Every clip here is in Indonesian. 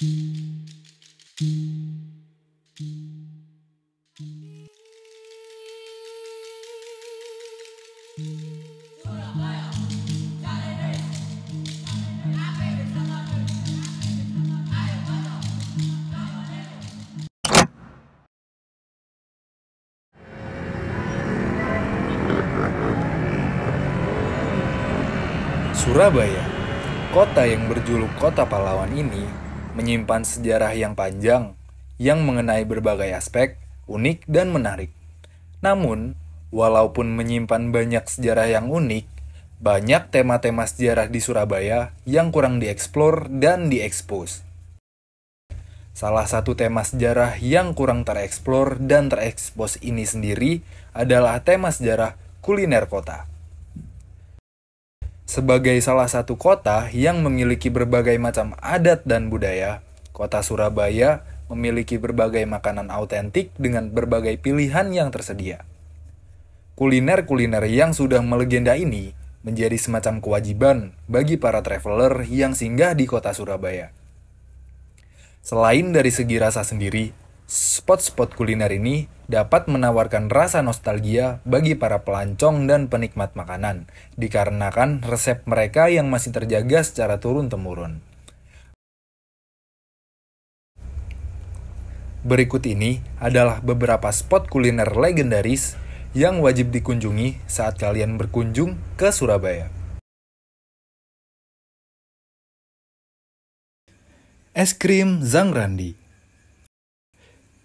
Surabaya, kota yang berjuluk Kota Pahlawan ini, menyimpan sejarah yang panjang, yang mengenai berbagai aspek, unik dan menarik. Namun, walaupun menyimpan banyak sejarah yang unik, banyak tema-tema sejarah di Surabaya yang kurang dieksplor dan diekspos. Salah satu tema sejarah yang kurang tereksplor dan terekspos ini sendiri adalah tema sejarah kuliner kota. Sebagai salah satu kota yang memiliki berbagai macam adat dan budaya, kota Surabaya memiliki berbagai makanan autentik dengan berbagai pilihan yang tersedia. Kuliner-kuliner yang sudah melegenda ini menjadi semacam kewajiban bagi para traveler yang singgah di kota Surabaya. Selain dari segi rasa sendiri, spot-spot kuliner ini dapat menawarkan rasa nostalgia bagi para pelancong dan penikmat makanan, dikarenakan resep mereka yang masih terjaga secara turun-temurun. Berikut ini adalah beberapa spot kuliner legendaris yang wajib dikunjungi saat kalian berkunjung ke Surabaya. Es krim Zhang Randi.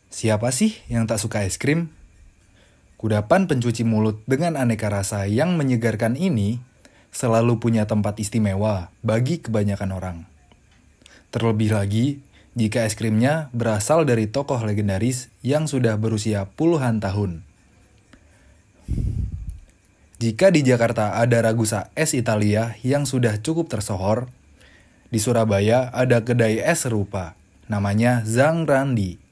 Siapa sih yang tak suka es krim? Kudapan pencuci mulut dengan aneka rasa yang menyegarkan ini selalu punya tempat istimewa bagi kebanyakan orang. Terlebih lagi, jika es krimnya berasal dari tokoh legendaris yang sudah berusia puluhan tahun. Jika di Jakarta ada Ragusa Es Italia yang sudah cukup tersohor, di Surabaya ada kedai es serupa, namanya Zhang Randi.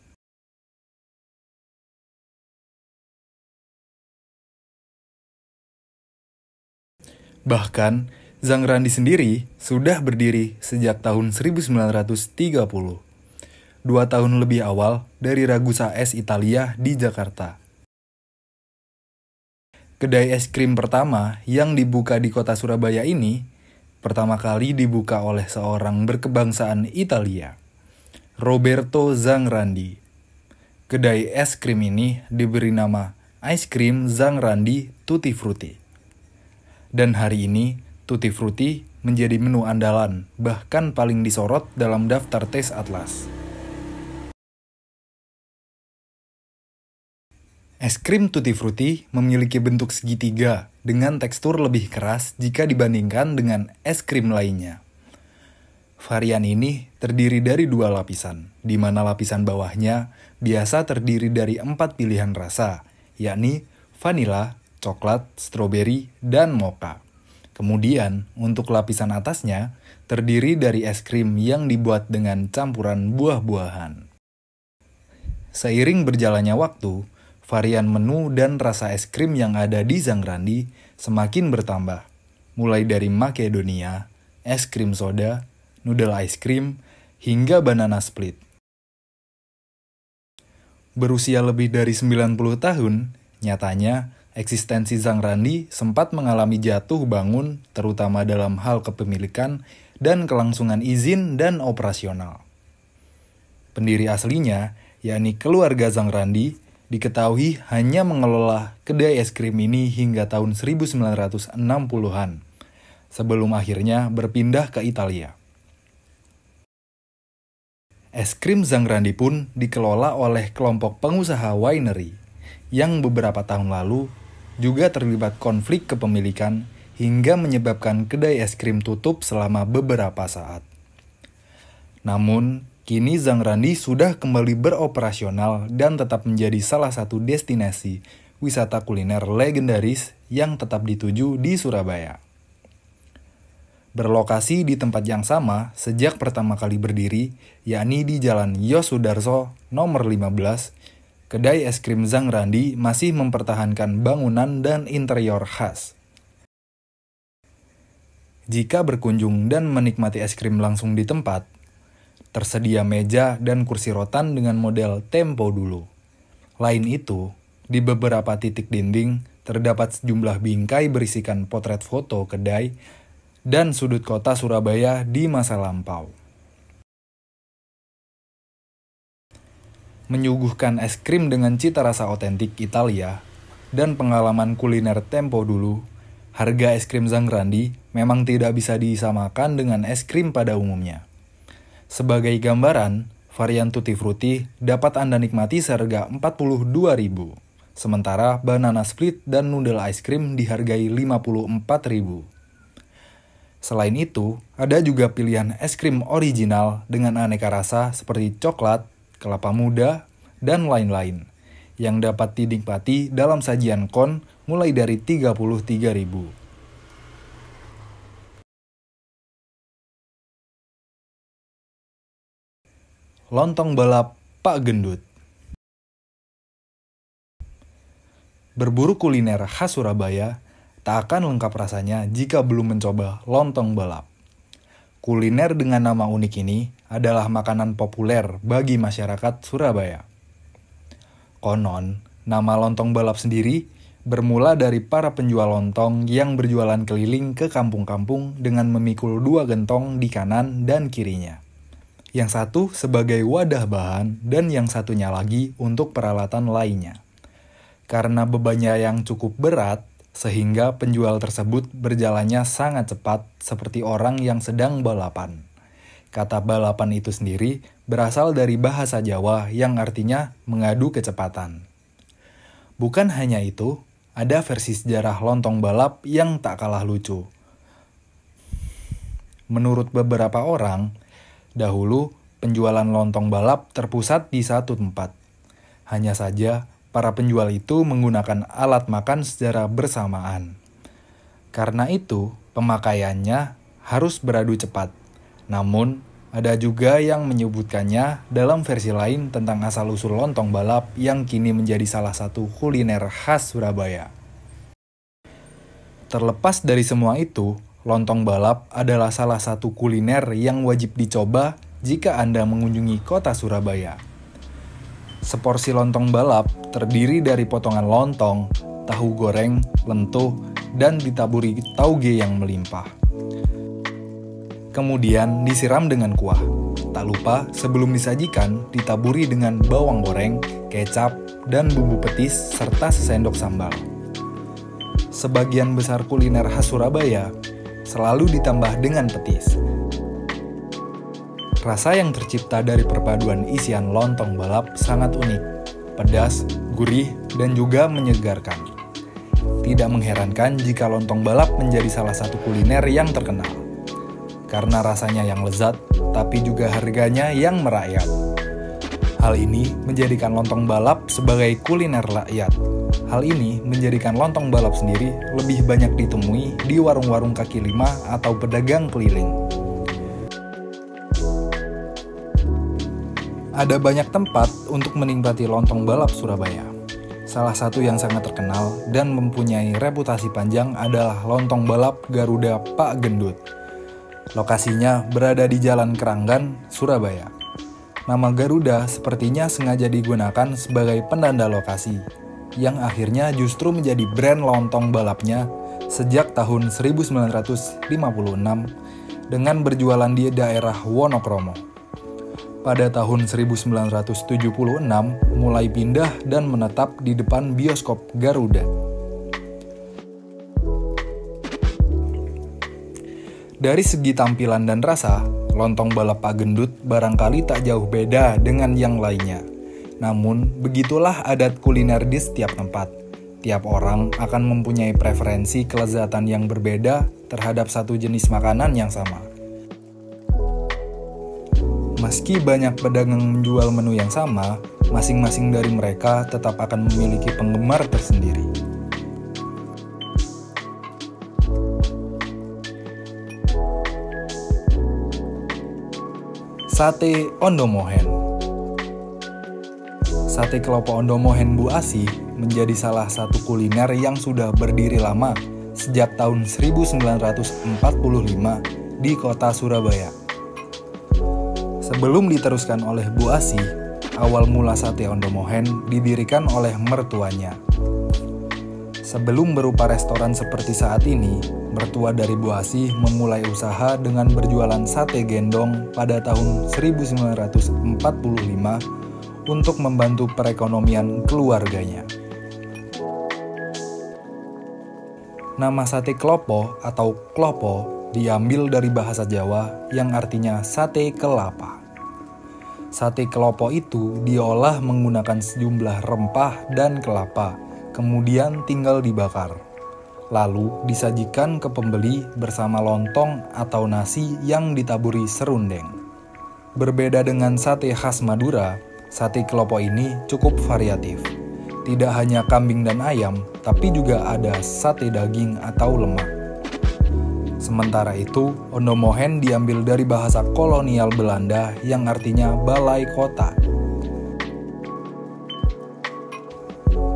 Bahkan, Zhang Randi sendiri sudah berdiri sejak tahun 1930, 2 tahun lebih awal dari Ragusa Es Italia di Jakarta. Kedai es krim pertama yang dibuka di kota Surabaya ini pertama kali dibuka oleh seorang berkebangsaan Italia, Roberto Zhang Randi. Kedai es krim ini diberi nama Ice Cream Zhang Randi Tutti Frutti. Dan hari ini, Tutti Frutti menjadi menu andalan, bahkan paling disorot dalam daftar Taste Atlas. Es krim Tutti Frutti memiliki bentuk segitiga dengan tekstur lebih keras jika dibandingkan dengan es krim lainnya. Varian ini terdiri dari 2 lapisan, di mana lapisan bawahnya biasa terdiri dari 4 pilihan rasa, yakni vanila, coklat, stroberi, dan mocha. Kemudian, untuk lapisan atasnya terdiri dari es krim yang dibuat dengan campuran buah-buahan. Seiring berjalannya waktu, varian menu dan rasa es krim yang ada di Zhang Randi semakin bertambah, mulai dari Makedonia, es krim soda, noodle ice cream, hingga banana split. Berusia lebih dari 90 tahun, nyatanya eksistensi Zhang Randi sempat mengalami jatuh bangun terutama dalam hal kepemilikan dan kelangsungan izin dan operasional. Pendiri aslinya, yakni keluarga Zhang Randi, diketahui hanya mengelola kedai es krim ini hingga tahun 1960-an, sebelum akhirnya berpindah ke Italia. Es krim Zhang Randi pun dikelola oleh kelompok pengusaha winery, yang beberapa tahun lalu juga terlibat konflik kepemilikan hingga menyebabkan kedai es krim tutup selama beberapa saat. Namun, kini Zhang Randi sudah kembali beroperasional dan tetap menjadi salah satu destinasi wisata kuliner legendaris yang tetap dituju di Surabaya. Berlokasi di tempat yang sama sejak pertama kali berdiri, yakni di Jalan Yosudarso nomor 15, kedai es krim Zhang Randi masih mempertahankan bangunan dan interior khas. Jika berkunjung dan menikmati es krim langsung di tempat, Tersedia meja dan kursi rotan dengan model tempo dulu. Lain itu, di beberapa titik dinding terdapat sejumlah bingkai berisikan potret foto kedai dan sudut kota Surabaya di masa lampau. Menyuguhkan es krim dengan cita rasa otentik Italia dan pengalaman kuliner tempo dulu, harga es krim Zangrandi memang tidak bisa disamakan dengan es krim pada umumnya. Sebagai gambaran, varian Tutti Frutti dapat Anda nikmati seharga Rp42.000, sementara banana split dan noodle ice cream dihargai Rp54.000. Selain itu, ada juga pilihan es krim original dengan aneka rasa seperti coklat, kelapa muda, dan lain-lain, yang dapat dinikmati dalam sajian kon mulai dari Rp33.000. Lontong balap Pak Gendut. Berburu kuliner khas Surabaya tak akan lengkap rasanya jika belum mencoba lontong balap. Kuliner dengan nama unik ini adalah makanan populer bagi masyarakat Surabaya. Konon, nama lontong balap sendiri bermula dari para penjual lontong yang berjualan keliling ke kampung-kampung dengan memikul dua gentong di kanan dan kirinya. Yang satu sebagai wadah bahan dan yang satunya lagi untuk peralatan lainnya. Karena bebannya yang cukup berat, sehingga penjual tersebut berjalannya sangat cepat seperti orang yang sedang balapan. Kata balapan itu sendiri berasal dari bahasa Jawa yang artinya mengadu kecepatan. Bukan hanya itu, ada versi sejarah lontong balap yang tak kalah lucu. Menurut beberapa orang, dahulu, penjualan lontong balap terpusat di satu tempat. Hanya saja, para penjual itu menggunakan alat makan secara bersamaan. Karena itu, pemakaiannya harus beradu cepat. Namun, ada juga yang menyebutkannya dalam versi lain tentang asal-usul lontong balap yang kini menjadi salah satu kuliner khas Surabaya. Terlepas dari semua itu, lontong balap adalah salah satu kuliner yang wajib dicoba jika Anda mengunjungi kota Surabaya. Seporsi lontong balap terdiri dari potongan lontong, tahu goreng, lentuh, dan ditaburi tauge yang melimpah. Kemudian disiram dengan kuah. Tak lupa sebelum disajikan ditaburi dengan bawang goreng, kecap, dan bumbu petis serta sesendok sambal. Sebagian besar kuliner khas Surabaya selalu ditambah dengan petis. Rasa yang tercipta dari perpaduan isian lontong balap sangat unik, pedas, gurih, dan juga menyegarkan. Tidak mengherankan jika lontong balap menjadi salah satu kuliner yang terkenal. Karena rasanya yang lezat, tapi juga harganya yang merakyat. Hal ini menjadikan lontong balap sebagai kuliner rakyat. Hal ini menjadikan lontong balap sendiri lebih banyak ditemui di warung-warung kaki lima atau pedagang keliling. Ada banyak tempat untuk menikmati lontong balap Surabaya. Salah satu yang sangat terkenal dan mempunyai reputasi panjang adalah lontong balap Garuda Pak Gendut. Lokasinya berada di Jalan Keranggan, Surabaya. Nama Garuda sepertinya sengaja digunakan sebagai penanda lokasi, yang akhirnya justru menjadi brand lontong balapnya sejak tahun 1956 dengan berjualan di daerah Wonokromo. Pada tahun 1976 mulai pindah dan menetap di depan bioskop Garuda. Dari segi tampilan dan rasa, lontong balap Pak Gendut barangkali tak jauh beda dengan yang lainnya. Namun, begitulah adat kuliner di setiap tempat. Tiap orang akan mempunyai preferensi kelezatan yang berbeda terhadap satu jenis makanan yang sama. Meski banyak pedagang menjual menu yang sama, masing-masing dari mereka tetap akan memiliki penggemar tersendiri. Sate Ondomohen. Sate Klopo Ondomohen Bu Asi menjadi salah satu kuliner yang sudah berdiri lama sejak tahun 1945 di kota Surabaya. Sebelum diteruskan oleh Bu Asih, awal mula Sate Ondomohen didirikan oleh mertuanya. Sebelum berupa restoran seperti saat ini, mertua dari Bu Asih memulai usaha dengan berjualan sate gendong pada tahun 1945 untuk membantu perekonomian keluarganya. Nama sate klopo atau klopo diambil dari bahasa Jawa yang artinya sate kelapa. Sate klopo itu diolah menggunakan sejumlah rempah dan kelapa, kemudian tinggal dibakar. Lalu disajikan ke pembeli bersama lontong atau nasi yang ditaburi serundeng. Berbeda dengan sate khas Madura, sate klopo ini cukup variatif. Tidak hanya kambing dan ayam, tapi juga ada sate daging atau lemak. Sementara itu, Ondomohen diambil dari bahasa kolonial Belanda yang artinya balai kota.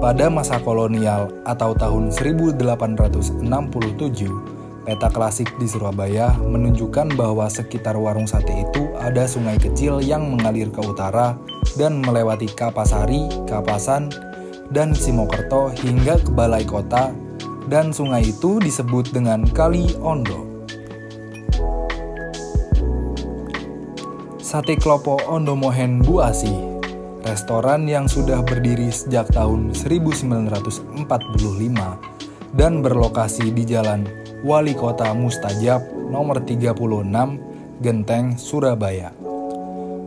Pada masa kolonial atau tahun 1867, peta klasik di Surabaya menunjukkan bahwa sekitar warung sate itu ada sungai kecil yang mengalir ke utara dan melewati Kapasari, Kapasan, dan Simokerto hingga ke balai kota, dan sungai itu disebut dengan Kali Ondo. Sate Klopo Ondomohen Bu Asih, restoran yang sudah berdiri sejak tahun 1945 dan berlokasi di Jalan Wali Kota Mustajab nomor 36, Genteng, Surabaya.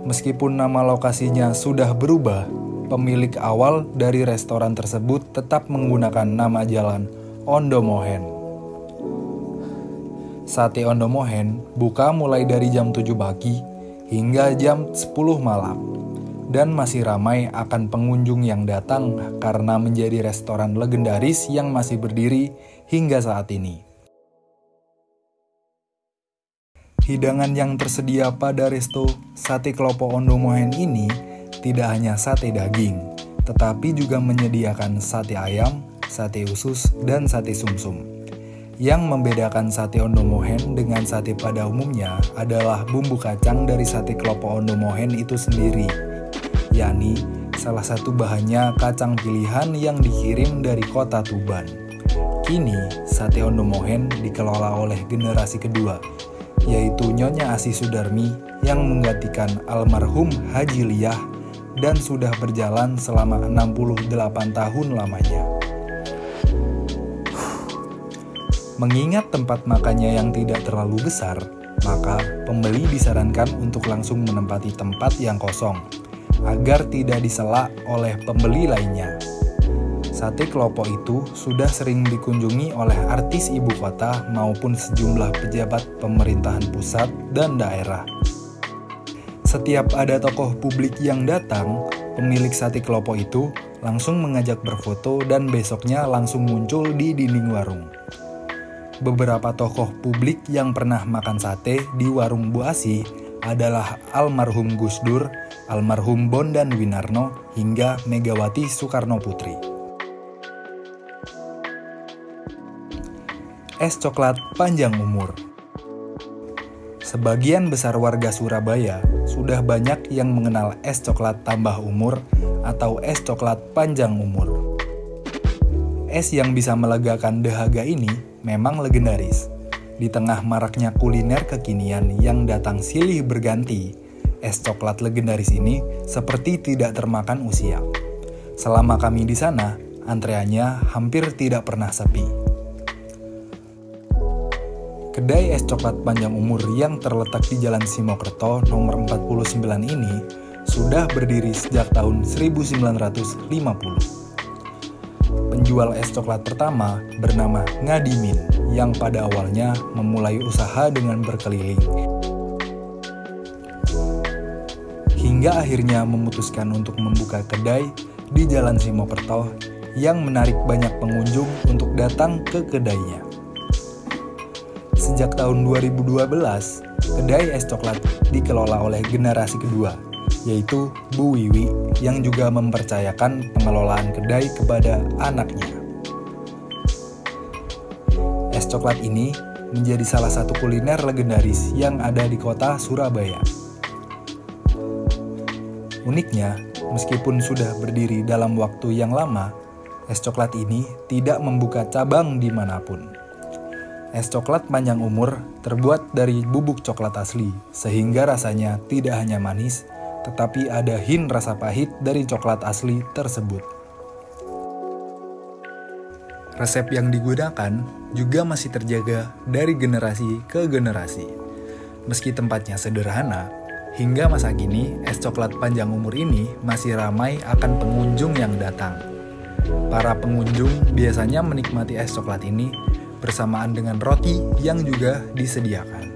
Meskipun nama lokasinya sudah berubah, pemilik awal dari restoran tersebut tetap menggunakan nama jalan Ondomohen. Sate Ondomohen buka mulai dari jam 7 pagi hingga jam 10 malam dan masih ramai akan pengunjung yang datang karena menjadi restoran legendaris yang masih berdiri hingga saat ini. Hidangan yang tersedia pada resto Sate Klopo Ondomohen ini tidak hanya sate daging, tetapi juga menyediakan sate ayam, sate usus, dan sate sumsum. Yang membedakan sate Ondomohen dengan sate pada umumnya adalah bumbu kacang dari sate Klopo Ondomohen itu sendiri, yakni salah satu bahannya kacang pilihan yang dikirim dari kota Tuban. Kini, sate Ondomohen dikelola oleh generasi kedua, yaitu Nyonya Asih Sudarmi yang menggantikan almarhum Haji Liyah dan sudah berjalan selama 68 tahun lamanya. Mengingat tempat makannya yang tidak terlalu besar, maka pembeli disarankan untuk langsung menempati tempat yang kosong, agar tidak disela oleh pembeli lainnya. Sate Klopo itu sudah sering dikunjungi oleh artis ibu kota maupun sejumlah pejabat pemerintahan pusat dan daerah. Setiap ada tokoh publik yang datang, pemilik Sate Klopo itu langsung mengajak berfoto dan besoknya langsung muncul di dinding warung. Beberapa tokoh publik yang pernah makan sate di warung Bu Asih adalah almarhum Gus Dur, almarhum Bondan Winarno, hingga Megawati Soekarno Putri. Es coklat panjang umur. Sebagian besar warga Surabaya sudah banyak yang mengenal es coklat tambah umur atau es coklat panjang umur. Es yang bisa melegakan dahaga ini memang legendaris. Di tengah maraknya kuliner kekinian yang datang silih berganti, es coklat legendaris ini seperti tidak termakan usia. Selama kami di sana, antreannya hampir tidak pernah sepi. Kedai es coklat panjang umur yang terletak di Jalan Simokerto nomor 49 ini sudah berdiri sejak tahun 1950. Penjual es coklat pertama bernama Ngadimin yang pada awalnya memulai usaha dengan berkeliling. Hingga akhirnya memutuskan untuk membuka kedai di Jalan Simokerto yang menarik banyak pengunjung untuk datang ke kedainya. Sejak tahun 2012, kedai es coklat dikelola oleh generasi kedua, yaitu Bu Wiwi yang juga mempercayakan pengelolaan kedai kepada anaknya. Es coklat ini menjadi salah satu kuliner legendaris yang ada di kota Surabaya. Uniknya, meskipun sudah berdiri dalam waktu yang lama, es coklat ini tidak membuka cabang dimanapun. Es coklat panjang umur terbuat dari bubuk coklat asli, sehingga rasanya tidak hanya manis, tetapi ada hint rasa pahit dari coklat asli tersebut. Resep yang digunakan juga masih terjaga dari generasi ke generasi. Meski tempatnya sederhana, hingga masa kini es coklat panjang umur ini masih ramai akan pengunjung yang datang. Para pengunjung biasanya menikmati es coklat ini bersamaan dengan roti yang juga disediakan.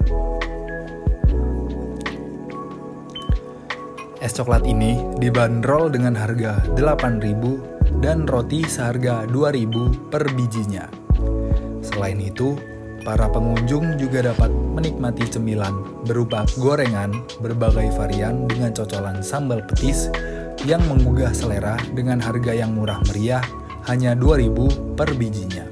Es coklat ini dibanderol dengan harga 8.000 dan roti seharga 2.000 per bijinya. Selain itu, para pengunjung juga dapat menikmati cemilan berupa gorengan berbagai varian dengan cocolan sambal petis yang menggugah selera dengan harga yang murah meriah hanya 2.000 per bijinya.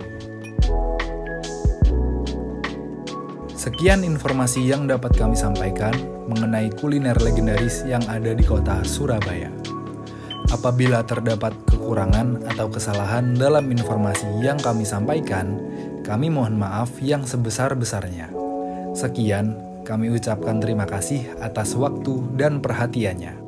Sekian informasi yang dapat kami sampaikan mengenai kuliner legendaris yang ada di kota Surabaya. Apabila terdapat kekurangan atau kesalahan dalam informasi yang kami sampaikan, kami mohon maaf yang sebesar-besarnya. Sekian, kami ucapkan terima kasih atas waktu dan perhatiannya.